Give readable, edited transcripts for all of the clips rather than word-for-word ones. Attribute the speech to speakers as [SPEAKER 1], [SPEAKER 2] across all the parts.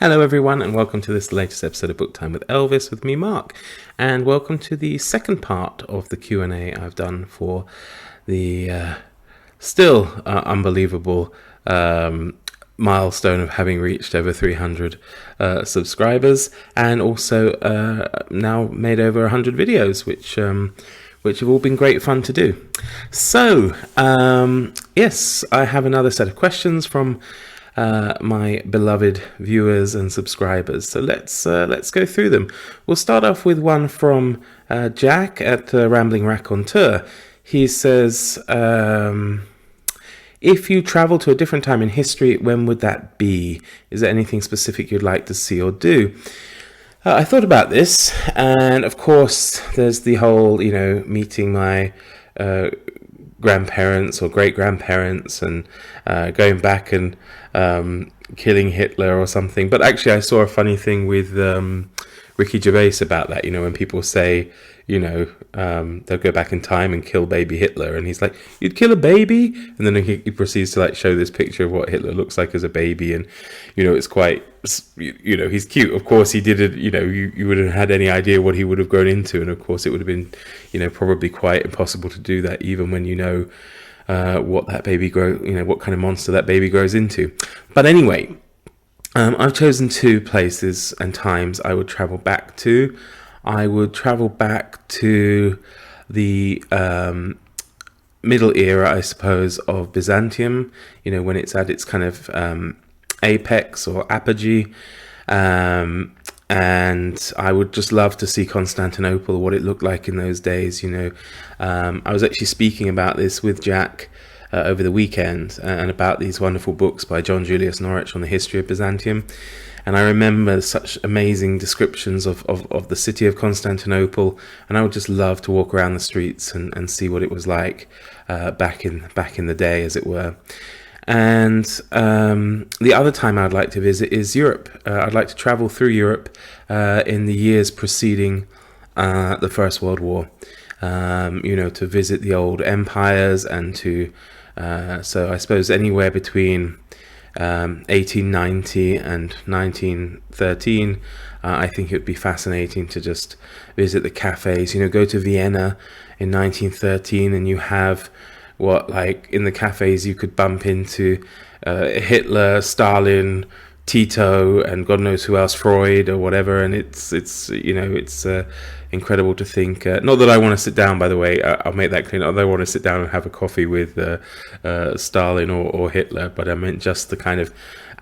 [SPEAKER 1] Hello everyone, and welcome to this latest episode of Book Time with Elvis with me, Mark, and welcome to the second part of the Q&A I've done for the still unbelievable milestone of having reached over 300 subscribers, and also now made over 100 videos, which have all been great fun to do. So yes, I have another set of questions from my beloved viewers and subscribers. So let's go through them. We'll start off with one from Jack at Rambling Raconteur. He says, if you travel to a different time in history, when would that be? Is there anything specific you'd like to see or do? I thought about this, and of course there's the whole, meeting my grandparents or great-grandparents and going back and killing Hitler or something. But actually I saw a funny thing with Ricky Gervais about that, when people say, they'll go back in time and kill baby Hitler, and he's like, you'd kill a baby? And then he proceeds to show this picture of what Hitler looks like as a baby, and it's quite, he's cute. Of course he did it, you wouldn't have had any idea what he would have grown into, and of course it would have been, probably quite impossible to do that, even when what that baby what kind of monster that baby grows into. But anyway, I've chosen two places and times I would travel back to. I would travel back to the middle era, I suppose, of Byzantium, when it's at its kind of apex or apogee. And I would just love to see Constantinople, what it looked like in those days. I was actually speaking about this with Jack over the weekend, and about these wonderful books by John Julius Norwich on the history of Byzantium. And I remember such amazing descriptions of the city of Constantinople, and I would just love to walk around the streets and see what it was like back in the day, as it were. And the other time I'd like to visit is Europe. I'd like to travel through Europe in the years preceding the First World War, to visit the old empires, and so I suppose anywhere between 1890 and 1913, I think it would be fascinating to just visit the cafes. Go to Vienna in 1913, and you have in the cafes you could bump into Hitler, Stalin, Tito, and God knows who else, Freud or whatever. And it's incredible to think. Not that I want to sit down, by the way. I'll make that clear. Not that I want to sit down and have a coffee with Stalin or Hitler, but I meant just the kind of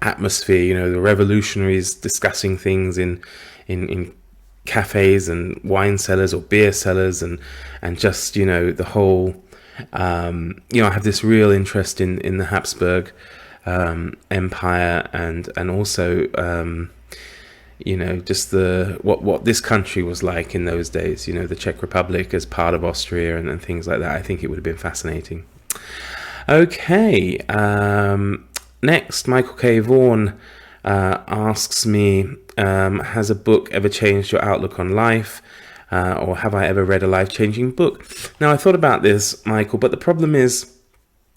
[SPEAKER 1] atmosphere. The revolutionaries discussing things in cafes and wine cellars or beer cellars, and just the whole. I have this real interest in the Habsburg Empire, and also just what this country was like in those days. The Czech Republic as part of Austria and things like that. I think it would have been fascinating. Okay, next, Michael K. Vaughan asks me, has a book ever changed your outlook on life? Or have I ever read a life-changing book? Now, I thought about this, Michael, but the problem is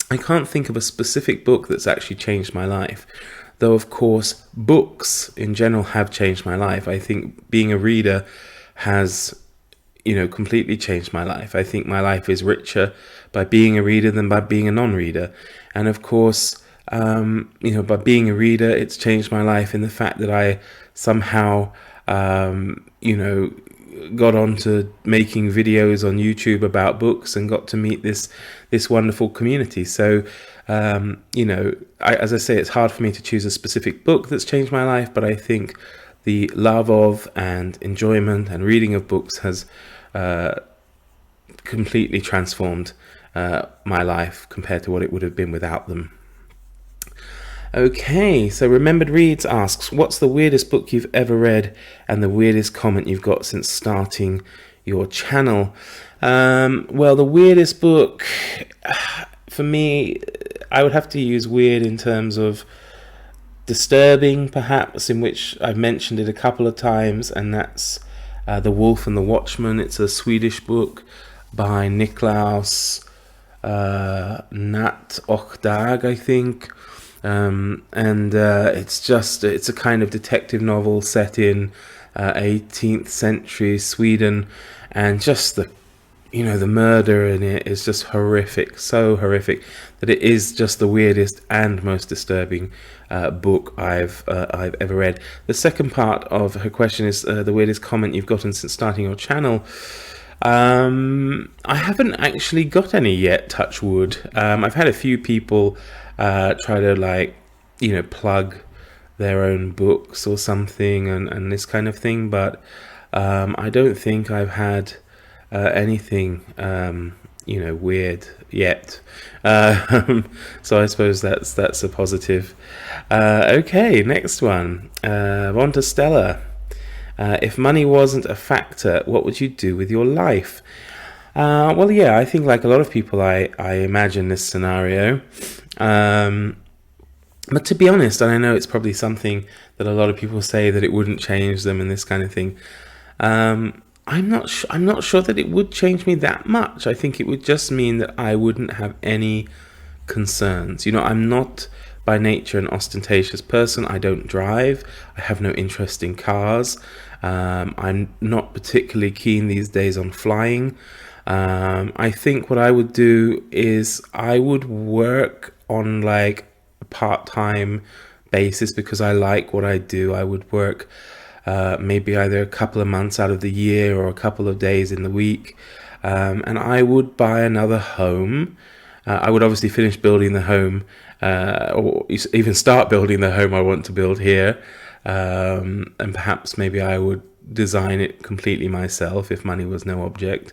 [SPEAKER 1] I can't think of a specific book that's actually changed my life. Though, of course, books in general have changed my life. I think being a reader has, completely changed my life. I think my life is richer by being a reader than by being a non-reader. And of course, by being a reader, it's changed my life in the fact that I somehow, got on to making videos on YouTube about books and got to meet this wonderful community. So, as I say, it's hard for me to choose a specific book that's changed my life, but I think the love of and enjoyment and reading of books has completely transformed my life compared to what it would have been without them. Okay, so Remembered Reads asks, what's the weirdest book you've ever read and the weirdest comment you've got since starting your channel? Well, the weirdest book, for me, I would have to use weird in terms of disturbing, perhaps, in which I've mentioned it a couple of times, and that's The Wolf and the Watchman. It's a Swedish book by Niklaus Natt och Dag, I think. And it's a kind of detective novel set in 18th century Sweden, and just the murder in it is just horrific, so horrific that it is just the weirdest and most disturbing book I've ever read. The second part of her question is the weirdest comment you've gotten since starting your channel. I haven't actually got any yet, touch wood. I've had a few people try to plug their own books or something and this kind of thing, but I don't think I've had anything weird yet. So I suppose that's a positive. Okay, next one. On to Stella. If money wasn't a factor, what would you do with your life? Well, yeah, I think like a lot of people, I imagine this scenario. But to be honest, and I know it's probably something that a lot of people say that it wouldn't change them and this kind of thing. I'm not sure that it would change me that much. I think it would just mean that I wouldn't have any concerns. I'm not by nature an ostentatious person. I don't drive. I have no interest in cars. I'm not particularly keen these days on flying. I think what I would do is I would work on like a part-time basis because I like what I do. I would work maybe either a couple of months out of the year or a couple of days in the week, and I would buy another home. I would obviously finish building the home, or even start building the home I want to build here, and perhaps maybe I would design it completely myself if money was no object,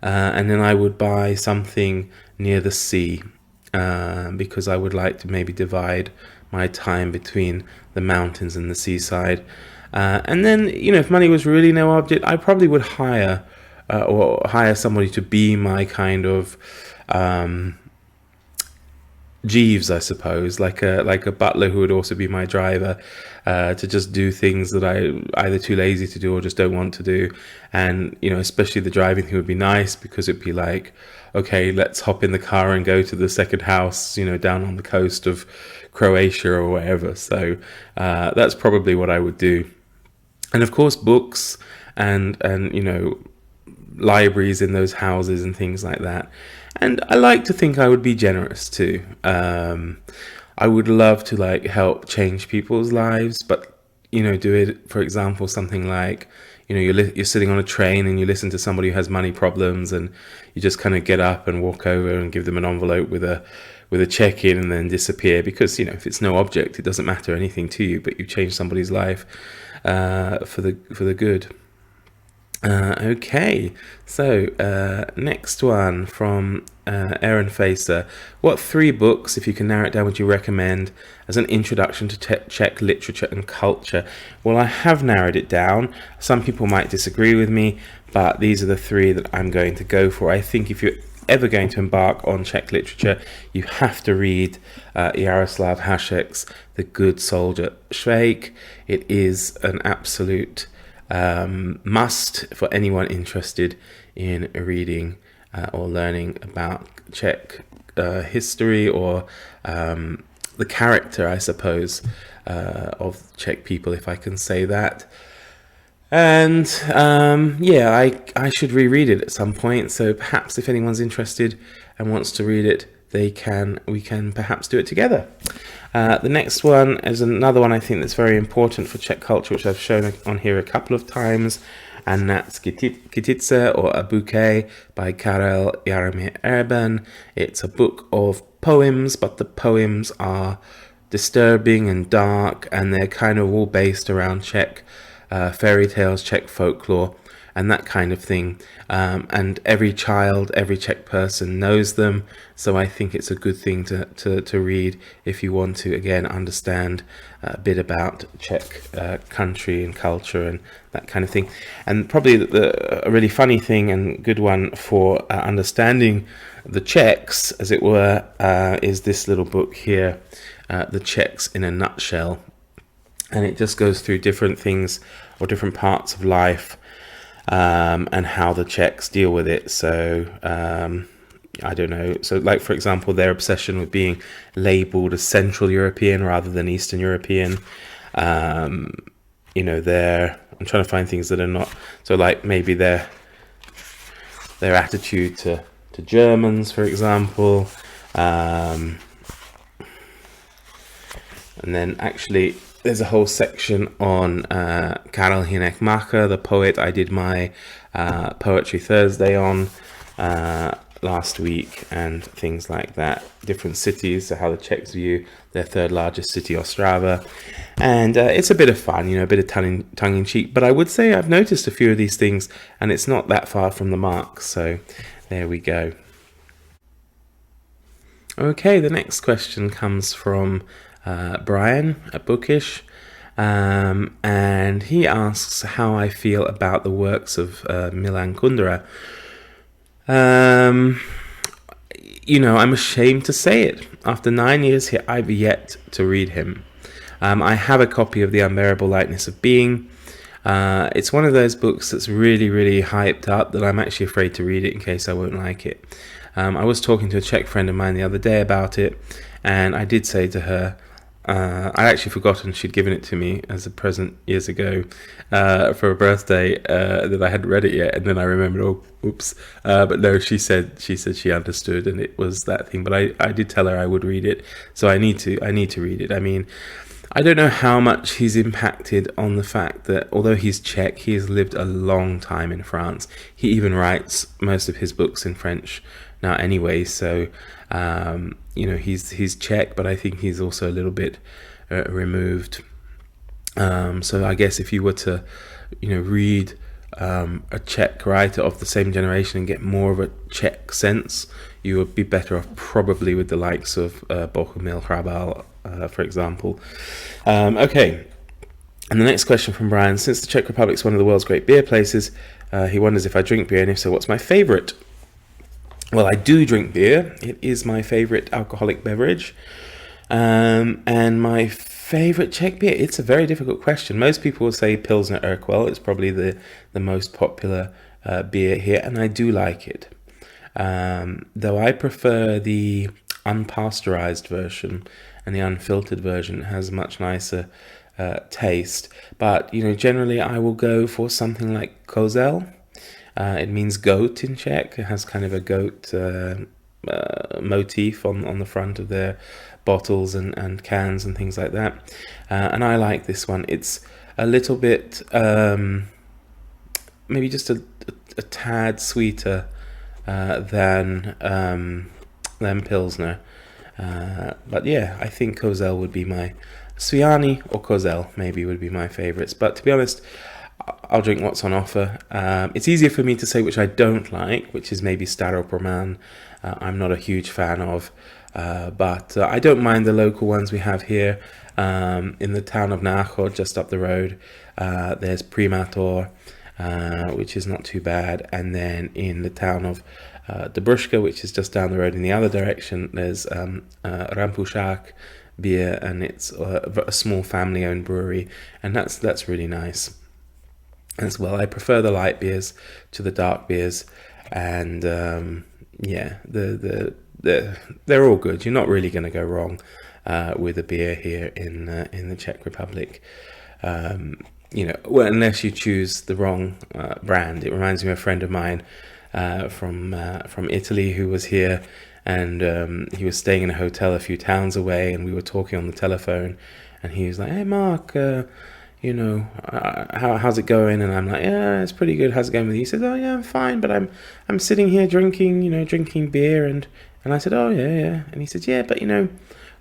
[SPEAKER 1] and then I would buy something near the sea, because I would like to maybe divide my time between the mountains and the seaside. And then, if money was really no object, I probably would hire somebody to be my kind of Jeeves, I suppose, like a butler who would also be my driver, to just do things that I either too lazy to do or just don't want to do. And especially the driving thing would be nice because it'd be like, okay, let's hop in the car and go to the second house, down on the coast of Croatia or wherever. So that's probably what I would do. And of course, books and libraries in those houses and things like that. And I like to think I would be generous too. I would love to help change people's lives, but do it, for example, something like you're sitting on a train and you listen to somebody who has money problems, and you just kind of get up and walk over and give them an envelope with a check in and then disappear, because if it's no object, it doesn't matter anything to you, but you change somebody's life for the good. Okay, so next one from Aaron Facer. What 3 books, if you can narrow it down, would you recommend as an introduction to Czech literature and culture? Well, I have narrowed it down. Some people might disagree with me, but these are the 3 that I'm going to go for. I think if you're ever going to embark on Czech literature, you have to read Jaroslav Hašek's The Good Soldier Švejk. It is an absolute must for anyone interested in reading or learning about Czech history, or the character, I suppose, of Czech people, if I can say that. And I should reread it at some point, so perhaps if anyone's interested and wants to read it, we can perhaps do it together. The next one is another one I think that's very important for Czech culture, which I've shown on here a couple of times, and that's Kytice, or A Bouquet, by Karel Jaromír Erben. It's a book of poems, but the poems are disturbing and dark, and they're kind of all based around Czech fairy tales, Czech folklore, and that kind of thing. And every child, every Czech person knows them. So I think it's a good thing to read if you want to, again, understand a bit about Czech country and culture and that kind of thing. And probably a really funny thing and good one for understanding the Czechs, as it were, is this little book here, The Czechs in a Nutshell. And it just goes through different things or different parts of life, and how the Czechs deal with it. So I don't know. So, like, for example, their obsession with being labeled as Central European rather than Eastern European. You know, I'm trying to find things that are not. So, like, maybe their attitude to Germans, for example. And then actually, there's a whole section on Karel Hynek-Mácha, the poet I did my Poetry Thursday on last week, and things like that. Different cities, so how the Czechs view their third largest city, Ostrava. And it's a bit of fun, you know, a bit of tongue-in-cheek. But I would say I've noticed a few of these things, and it's not that far from the mark. So there we go. Okay, the next question comes from Brian at Bookish. And he asks how I feel about the works of Milan Kundera. You know, I'm ashamed to say it. After 9 years here, I've yet to read him. I have a copy of The Unbearable Lightness of Being. It's one of those books that's really, really hyped up that I'm actually afraid to read it in case I won't like it. I was talking to a Czech friend of mine the other day about it, and I did say to her, I'd actually forgotten she'd given it to me as a present years ago for a birthday, that I hadn't read it yet, and then I remembered, oh, oops. But no, she said she understood, and it was that thing. But I did tell her I would read it, so I need to read it. I mean, I don't know how much he's impacted on the fact that although he's Czech, he has lived a long time in France. He even writes most of his books in French now anyway, so you know, he's Czech, but I think he's also a little bit removed. So I guess if you were to, you know, read a Czech writer of the same generation and get more of a Czech sense, you would be better off probably with the likes of Bohumil Hrabal, for example. Okay, and the next question from Brian. Since the Czech Republic is one of the world's great beer places, he wonders if I drink beer, and if so, what's my favourite? Well, I do drink beer. It is my favourite alcoholic beverage. And my favourite Czech beer, it's a very difficult question. Most people will say Pilsner Urquell. It's probably the most popular beer here, and I do like it. Though I prefer the unpasteurized version, and the unfiltered version has a much nicer taste. But, you know, generally I will go for something like Kozel. It means goat in Czech. It has kind of a goat motif on the front of their bottles and cans and things like that. And I like this one. It's a little bit, maybe just a tad sweeter than Pilsner. But yeah, I think Kozel would be my Sviani, or Kozel maybe would be my favorites. But to be honest, I'll drink what's on offer. It's easier for me to say which I don't like, which is maybe Staropraman. I'm not a huge fan of, but I don't mind the local ones we have here. In the town of Náchod, just up the road, there's Primator, which is not too bad. And then in the town of Dobruška, which is just down the road in the other direction, there's Rampušák beer, and it's a small family-owned brewery, and that's really nice as well. I prefer the light beers to the dark beers, and yeah, they're all good. You're not really going to go wrong with a beer here in the Czech Republic. You know, well, unless you choose the wrong brand. It reminds me of a friend of mine from Italy who was here, and he was staying in a hotel a few towns away, and we were talking on the telephone, and he was like, "Hey, Mark, you know, how's it going?" And I'm like, "Yeah, it's pretty good. How's it going with you?" He said, "Oh yeah, I'm fine, but I'm sitting here drinking beer." And I said, "Oh yeah." And he said, "Yeah, but you know,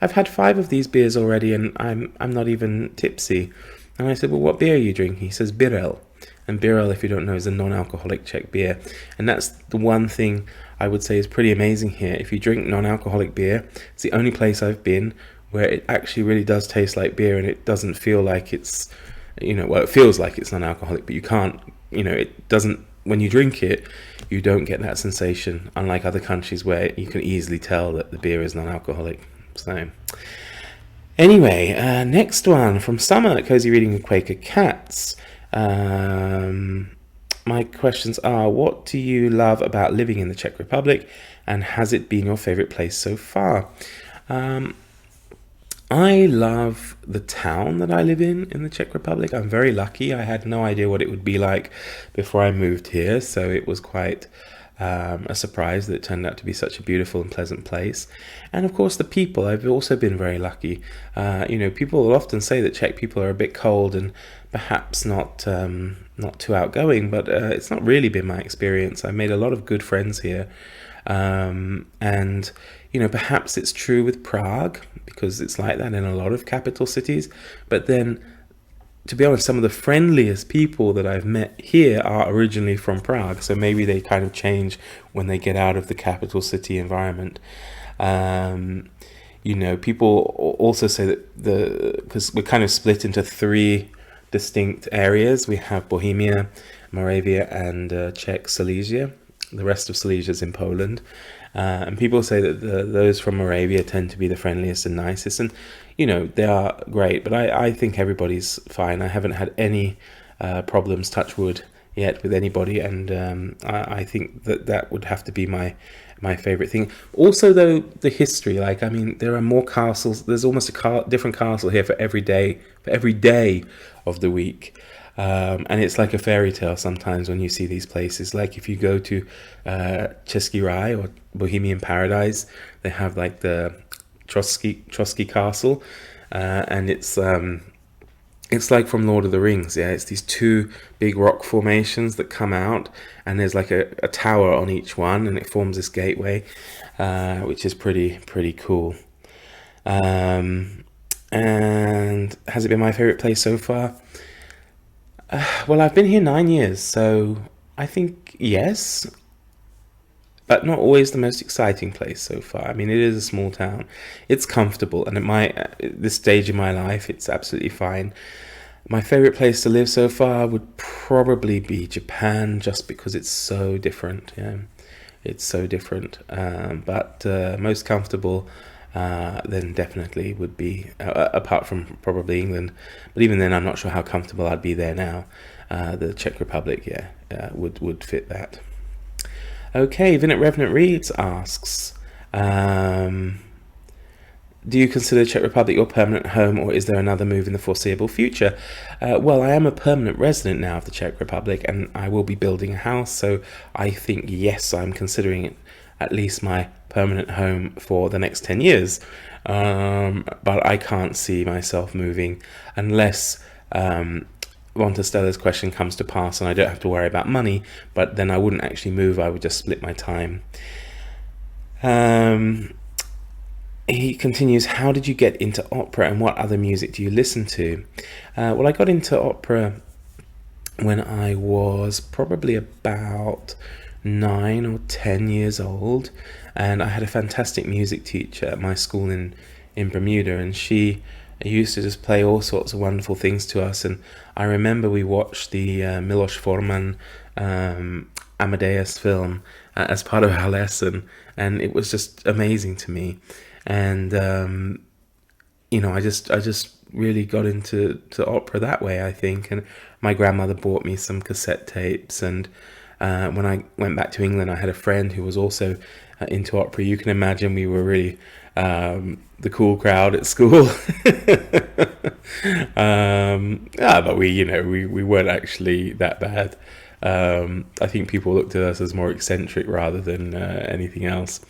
[SPEAKER 1] I've had 5 of these beers already, and I'm not even tipsy." And I said, "Well, what beer are you drinking?" He says, "Birel." And Birel, if you don't know, is a non-alcoholic Czech beer. And that's the one thing I would say is pretty amazing here. If you drink non-alcoholic beer, it's the only place I've been where it actually really does taste like beer, and it doesn't feel like it's, you know, well, it feels like it's non-alcoholic, but you can't, you know, it doesn't, when you drink it, you don't get that sensation, unlike other countries where you can easily tell that the beer is non-alcoholic. So anyway, next one from Summer at Cozy Reading with Quaker Cats. my questions are: what do you love about living in the Czech Republic, and has it been your favorite place so far? I love the town that I live in the Czech Republic. I'm very lucky. I had no idea what it would be like before I moved here, so it was quite a surprise that it turned out to be such a beautiful and pleasant place. And of course, the people. I've also been very lucky. People will often say that Czech people are a bit cold and perhaps not too outgoing, but it's not really been my experience. I made a lot of good friends here. And perhaps it's true with Prague, because it's like that in a lot of capital cities. But then, to be honest, some of the friendliest people that I've met here are originally from Prague. So maybe they kind of change when they get out of the capital city environment. People also say that because we're kind of split into 3 distinct areas. We have Bohemia, Moravia, and Czech Silesia. The rest of Silesia is in Poland. And people say that those from Moravia tend to be the friendliest and nicest. And, they are great. But I think everybody's fine. I haven't had any problems, touch wood, yet with anybody. And I think that would have to be my favorite thing. Also, though, the history. There are more castles. There's almost a different castle here for every day of the week. And it's like a fairy tale sometimes when you see these places. Like if you go to Český Raj or Bohemian Paradise, they have like the Trotsky Castle, and it's like from Lord of the Rings. Yeah, it's these 2 big rock formations that come out, and there's like a tower on each one, and it forms this gateway, which is pretty cool. And has it been my favorite place so far? Well, I've been here 9 years, so I think yes, but not always the most exciting place so far. It is a small town. It's comfortable, and at this stage in my life, it's absolutely fine. My favorite place to live so far would probably be Japan, just because it's so different. Yeah, it's so different. But most comfortable, then definitely would be, apart from probably England, but even then I'm not sure how comfortable I'd be there now. The Czech Republic, would fit that. Okay, Vinit Revenant Reads asks, do you consider Czech Republic your permanent home, or is there another move in the foreseeable future? Well, I am a permanent resident now of the Czech Republic, and I will be building a house, so I think yes, I'm considering it at least my permanent home for the next 10 years. But I can't see myself moving unless Stella's question comes to pass and I don't have to worry about money, but then I wouldn't actually move. I would just split my time. He continues, how did you get into opera, and what other music do you listen to? Well, I got into opera when I was probably about 9 or 10 years old, and I had a fantastic music teacher at my school in Bermuda, and she used to just play all sorts of wonderful things to us. And I remember we watched the Milos Forman Amadeus film as part of our lesson, and it was just amazing to me. And I just really got into opera that way, I think. And my grandmother bought me some cassette tapes, and when I went back to England, I had a friend who was also into opera. You can imagine we were really the cool crowd at school. But we weren't actually that bad. I think people looked at us as more eccentric rather than anything else.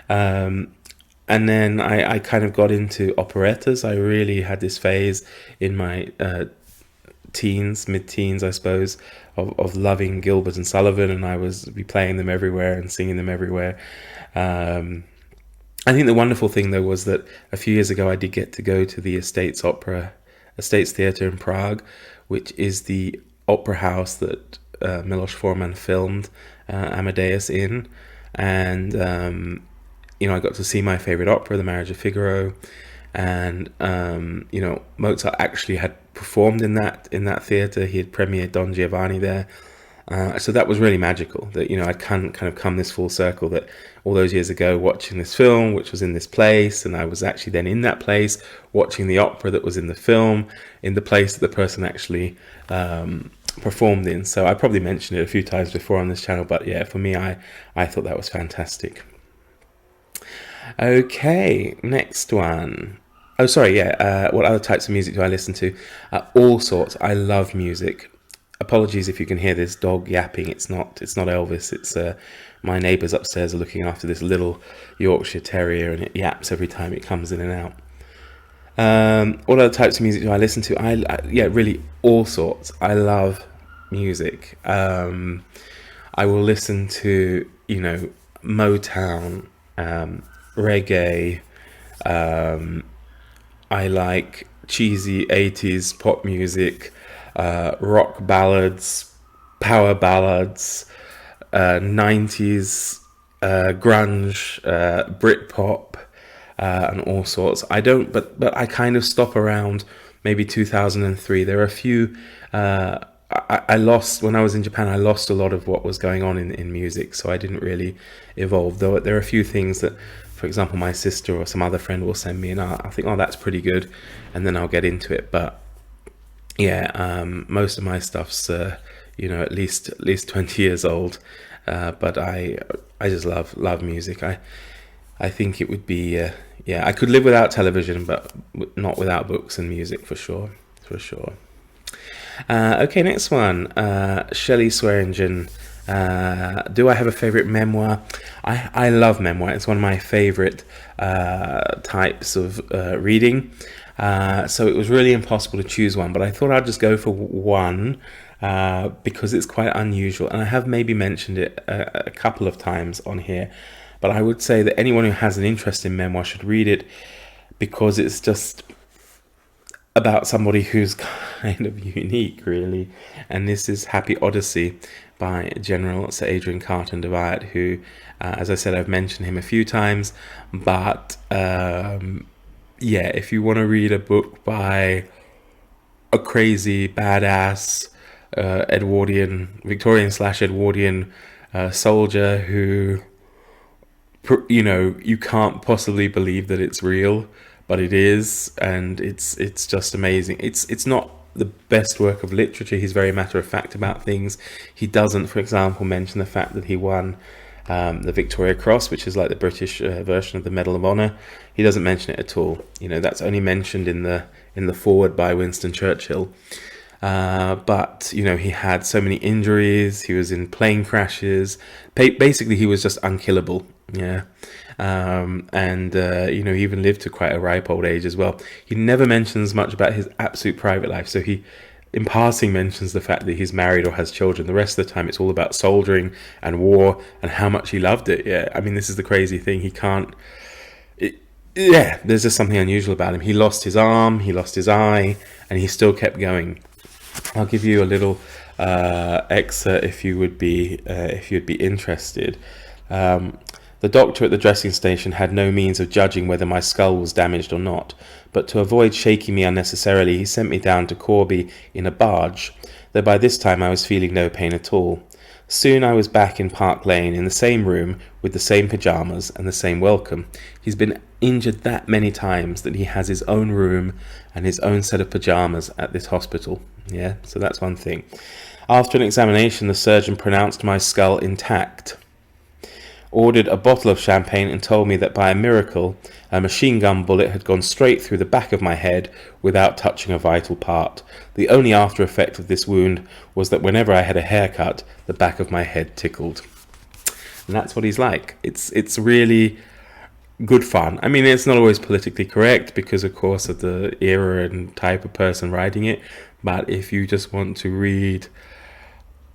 [SPEAKER 1] And then I kind of got into operettas. I really had this phase in my mid-teens, I suppose, of loving Gilbert and Sullivan, and I was be playing them everywhere and singing them everywhere. I think the wonderful thing, though, was that a few years ago I did get to go to the Estates Theatre in Prague, which is the opera house that Milos Forman filmed Amadeus in. And I got to see my favorite opera, The Marriage of Figaro, and Mozart actually had performed in that theatre. He had premiered Don Giovanni there, so that was really magical. That I'd kind of come this full circle. That all those years ago, watching this film, which was in this place, and I was actually then in that place watching the opera that was in the film, in the place that the person actually performed in. So I probably mentioned it a few times before on this channel, but yeah, for me, I thought that was fantastic. Okay, next one. Oh, sorry, yeah. What other types of music do I listen to? All sorts. I love music. Apologies if you can hear this dog yapping. It's not Elvis. It's my neighbours upstairs are looking after this little Yorkshire Terrier, and it yaps every time it comes in and out. What other types of music do I listen to? Yeah, really all sorts. I love music. I will listen to, Motown, reggae. I like cheesy 80s pop music, rock ballads, power ballads, 90s grunge, Britpop, and all sorts. I don't, but I kind of stop around maybe 2003. There are a few. I lost when I was in Japan. I lost a lot of what was going on in music, so I didn't really evolve. Though there are a few things that, for example, my sister or some other friend will send me, and I'll think, oh, that's pretty good, and then I'll get into it. But yeah, most of my stuff's at least 20 years old. But I just love music. I think it would be I could live without television, but not without books and music for sure. Okay, next one. Shelley Swearingen. Do I have a favorite memoir? I love memoir. It's one of my favorite types of reading. So it was really impossible to choose one, but I thought I'd just go for one because it's quite unusual, and I have maybe mentioned it a couple of times on here. But I would say that anyone who has an interest in memoir should read it, because it's just about somebody who's kind of unique, really. And this is Happy Odyssey by General Sir Adrian Carton de Wyatt, who, as I said, I've mentioned him a few times. But if you want to read a book by a crazy, badass Victorian/Edwardian soldier who, you can't possibly believe that it's real, but it is, and it's just amazing. It's not the best work of literature. He's very matter of fact about things. He doesn't, for example, mention the fact that he won the Victoria Cross, which is like the British version of the Medal of Honor. He doesn't mention it at all. That's only mentioned in the foreword by Winston Churchill. But he had so many injuries. He was in plane crashes. Basically, he was just unkillable. Yeah. He even lived to quite a ripe old age as well. He never mentions much about his absolute private life. So he, in passing, mentions the fact that he's married or has children. The rest of the time, it's all about soldiering and war and how much he loved it. Yeah. I mean, this is the crazy thing. There's just something unusual about him. He lost his arm, he lost his eye, and he still kept going. I'll give you a little excerpt if you'd be interested. The doctor at the dressing station had no means of judging whether my skull was damaged or not, but to avoid shaking me unnecessarily, he sent me down to Corby in a barge, though by this time I was feeling no pain at all. Soon I was back in Park Lane in the same room with the same pyjamas and the same welcome. He's been injured that many times that he has his own room and his own set of pyjamas at this hospital. Yeah, so that's one thing. After an examination, the surgeon pronounced my skull intact, ordered a bottle of champagne, and told me that by a miracle a machine gun bullet had gone straight through the back of my head without touching a vital part. The only after effect of this wound was that whenever I had a haircut, the back of my head tickled. And that's what he's like. It's really good fun. I mean, it's not always politically correct because, of course, of the era and type of person writing it. But if you just want to read,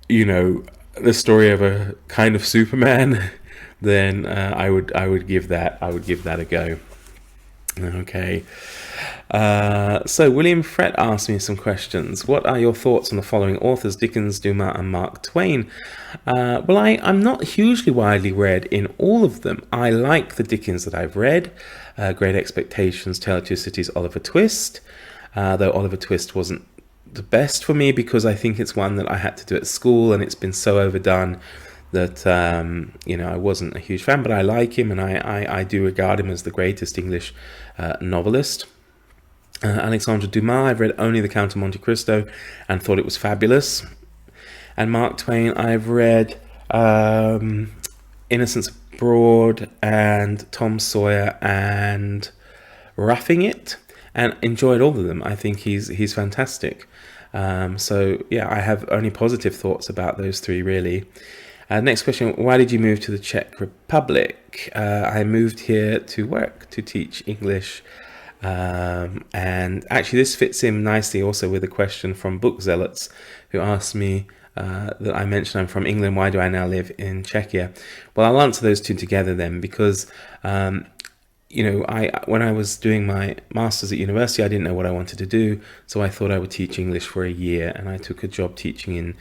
[SPEAKER 1] the story of a kind of Superman, then I would give that a go. Okay. So William Frett asked me some questions. What are your thoughts on the following authors: Dickens, Dumas, and Mark Twain? Well, I'm not hugely widely read in all of them. I like the Dickens that I've read. Great Expectations, Tale of Two Cities, Oliver Twist. Though Oliver Twist wasn't the best for me because I think it's one that I had to do at school and it's been so overdone that I wasn't a huge fan, but I like him, and I do regard him as the greatest English novelist. Alexandre Dumas, I've read only The Count of Monte Cristo and thought it was fabulous. And Mark Twain, I've read Innocents Abroad and Tom Sawyer and Roughing It, and enjoyed all of them. I think he's fantastic. So yeah, I have only positive thoughts about those three, really. Next question, why did you move to the Czech Republic? I moved here to work, to teach English. And actually this fits in nicely also with a question from Book Zealots, who asked me that I mentioned I'm from England, why do I now live in Czechia? Well, I'll answer those two together then, because when I was doing my master's at university, I didn't know what I wanted to do, so I thought I would teach English for a year, and I took a job teaching in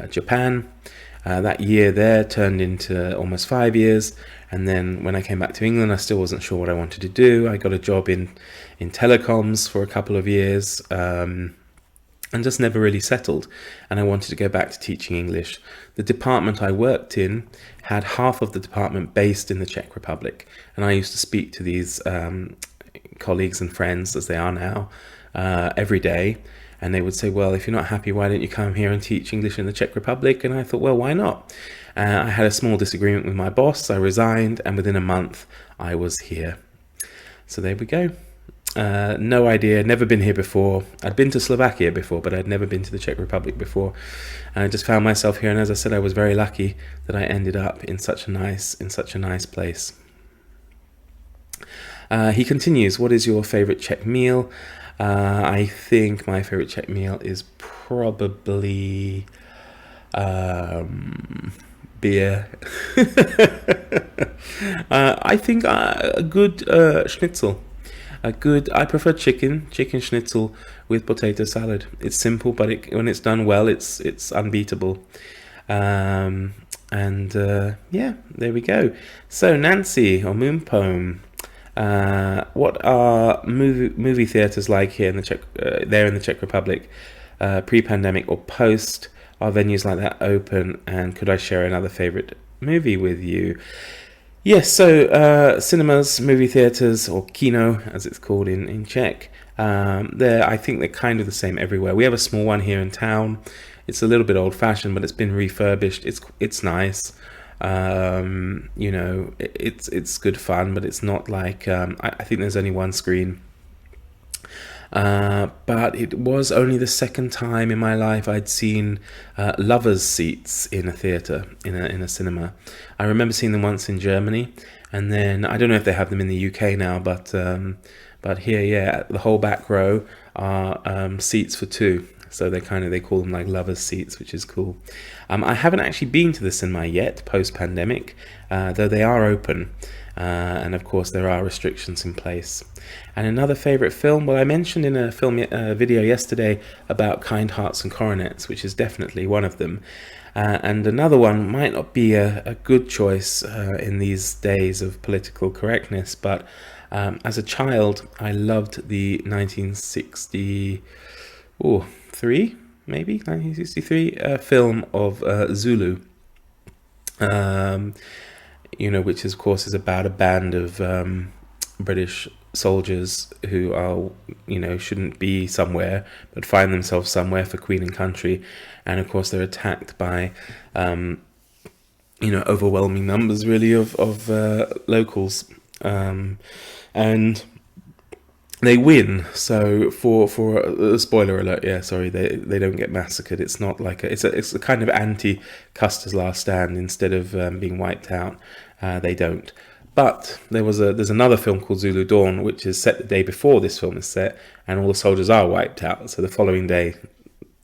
[SPEAKER 1] Japan. That year there turned into almost 5 years, and then when I came back to England, I still wasn't sure what I wanted to do. I got a job in telecoms for a couple of years, and just never really settled, and I wanted to go back to teaching English. The department I worked in had half of the department based in the Czech Republic, and I used to speak to these colleagues and friends, as they are now, every day, and they would say, well, if you're not happy, why don't you come here and teach English in the Czech Republic? And I thought, well, why not? I had a small disagreement with my boss, I resigned, and within a month I was here. So there we go. No idea, never been here before. I'd been to Slovakia before, but I'd never been to the Czech Republic before. And I just found myself here, and as I said, I was very lucky that I ended up in such a nice place. He continues, what is your favorite Czech meal? I think my favorite Czech meal is probably beer. I think a good schnitzel. I prefer chicken schnitzel with potato salad. It's simple, but when it's done well, it's unbeatable. Yeah, there we go. So Nancy or Moonpome, what are movie theaters like here in the Czech Republic, pre-pandemic or post? Are venues like that open? And could I share another favorite movie with you? Yes, so cinemas, movie theaters, or kino, as it's called in Czech, I think they're kind of the same everywhere. We have a small one here in town. It's a little bit old-fashioned, but it's been refurbished. It's nice. It's good fun, but it's not like I think there's only one screen. But it was only the second time in my life I'd seen lovers' seats in a theatre, in a cinema. I remember seeing them once in Germany, and then I don't know if they have them in the UK now, but here, yeah, the whole back row are seats for two. So they call them like lovers' seats, which is cool. I haven't actually been to the cinema yet, post-pandemic, though they are open. And of course there are restrictions in place. And another favourite film, well, I mentioned in a video yesterday about Kind Hearts and Coronets, which is definitely one of them. And another one might not be a good choice in these days of political correctness, but as a child I loved the 1963 film of Zulu. Which of course is about a band of British soldiers who are, shouldn't be somewhere, but find themselves somewhere for Queen and country. And of course they're attacked by, overwhelming numbers really of locals. And they win. So for spoiler alert, yeah, sorry, they don't get massacred. It's not like it's a kind of anti-Custer's Last Stand. Instead of being wiped out, they don't. But there's another film called Zulu Dawn, which is set the day before this film is set, and all the soldiers are wiped out. So the following day,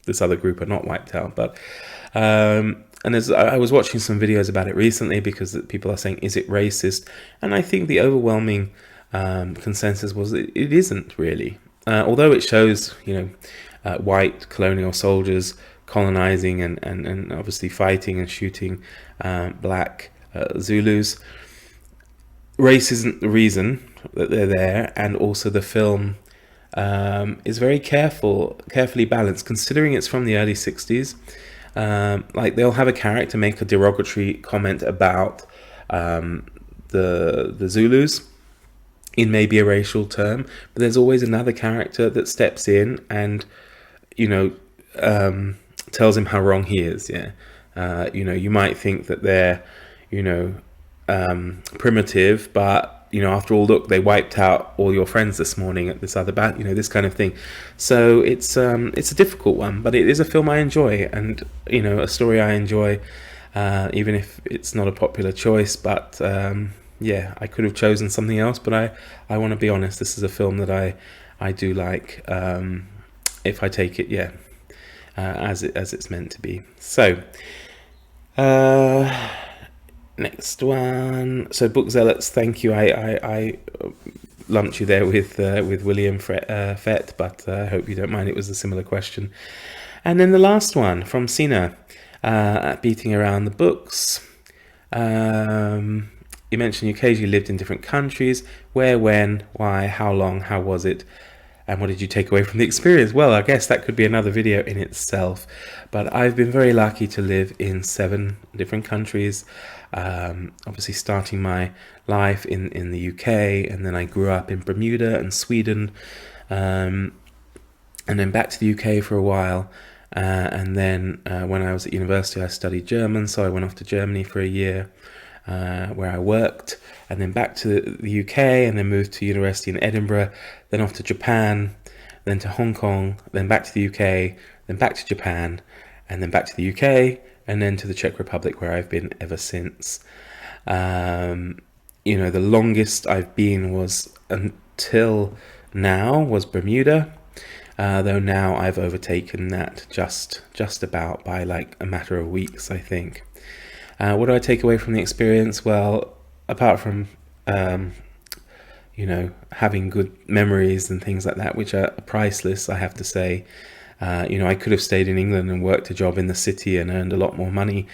[SPEAKER 1] this other group are not wiped out. But and I was watching some videos about it recently because people are saying, is it racist? And I think the overwhelming consensus was that it isn't really. Although it shows, white colonial soldiers colonizing and obviously fighting and shooting black Zulus. Race isn't the reason that they're there, and also the film is very carefully balanced, considering it's from the early 60s. Like they'll have a character make a derogatory comment about the Zulus in maybe a racial term, but there's always another character that steps in and tells him how wrong he is. Yeah, you might think that they're, primitive, but after all, look, they wiped out all your friends this morning at this other this kind of thing. So it's a difficult one, but it is a film I enjoy, and a story I enjoy, even if it's not a popular choice. But I could have chosen something else, but I want to be honest, this is a film that I do like, if I take it as it's meant to be. So next one. So Book Zealots, thank you. I lumped you there with William Fett, but I hope you don't mind. It was a similar question. And then the last one from Sina, beating around the books. You mentioned you occasionally lived in different countries. Where, when, why, how long, how was it? And what did you take away from the experience? Well, I guess that could be another video in itself. But I've been very lucky to live in 7 different countries. Obviously starting my life in the UK, and then I grew up in Bermuda and Sweden, and then back to the UK for a while. And then when I was at university, I studied German, so I went off to Germany for a year, where I worked, and then back to the UK, and then moved to university in Edinburgh, then off to Japan, then to Hong Kong, then back to the UK, then back to Japan, and then back to the UK, and then to the Czech Republic, where I've been ever since. The longest I've been was until now was Bermuda, though now I've overtaken that just about by like a matter of weeks, I think. What do I take away from the experience? Well, apart from having good memories and things like that, which are priceless, I have to say. I could have stayed in England and worked a job in the city and earned a lot more money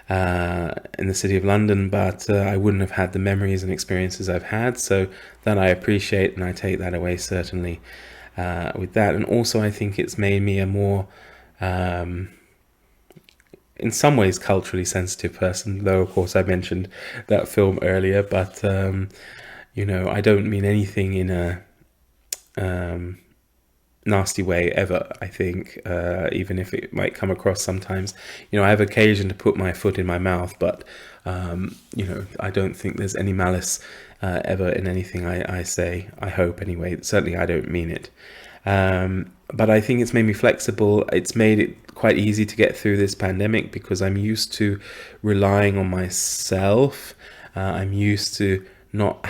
[SPEAKER 1] in the city of London, but I wouldn't have had the memories and experiences I've had. So that I appreciate, and I take that away certainly with that. And also I think it's made me a more, in some ways, culturally sensitive person, though of course I mentioned that film earlier, but I don't mean anything in a nasty way ever, I think, even if it might come across sometimes. I have occasion to put my foot in my mouth, but I don't think there's any malice ever in anything I say. I hope anyway. Certainly I don't mean it. But I think it's made me flexible. It's made it quite easy to get through this pandemic because I'm used to relying on myself. I'm used to not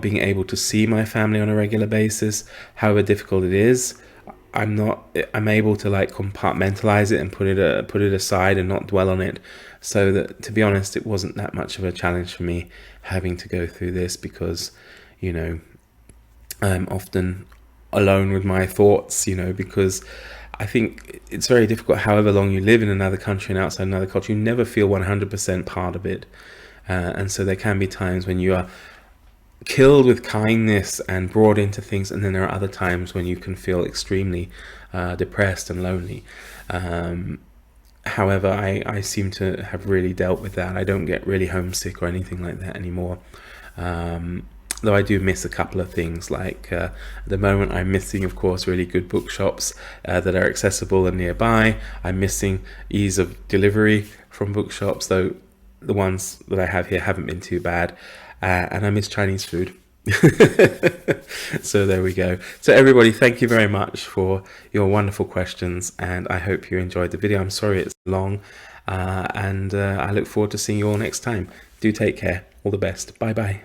[SPEAKER 1] being able to see my family on a regular basis, however difficult it is. I'm able to like compartmentalize it and put it aside and not dwell on it. So that, to be honest, it wasn't that much of a challenge for me having to go through this, because I'm often alone with my thoughts, because I think it's very difficult. However long you live in another country and outside another culture, you never feel 100% part of it. And so there can be times when you are killed with kindness and brought into things, and then there are other times when you can feel extremely depressed and lonely. However, I seem to have really dealt with that. I don't get really homesick or anything like that anymore. Though I do miss a couple of things, like at the moment I'm missing, of course, really good bookshops that are accessible and nearby. I'm missing ease of delivery from bookshops, though the ones that I have here haven't been too bad. And I miss Chinese food. So there we go. So everybody, thank you very much for your wonderful questions, and I hope you enjoyed the video. I'm sorry it's long, and I look forward to seeing you all next time. Do take care. All the best. Bye bye.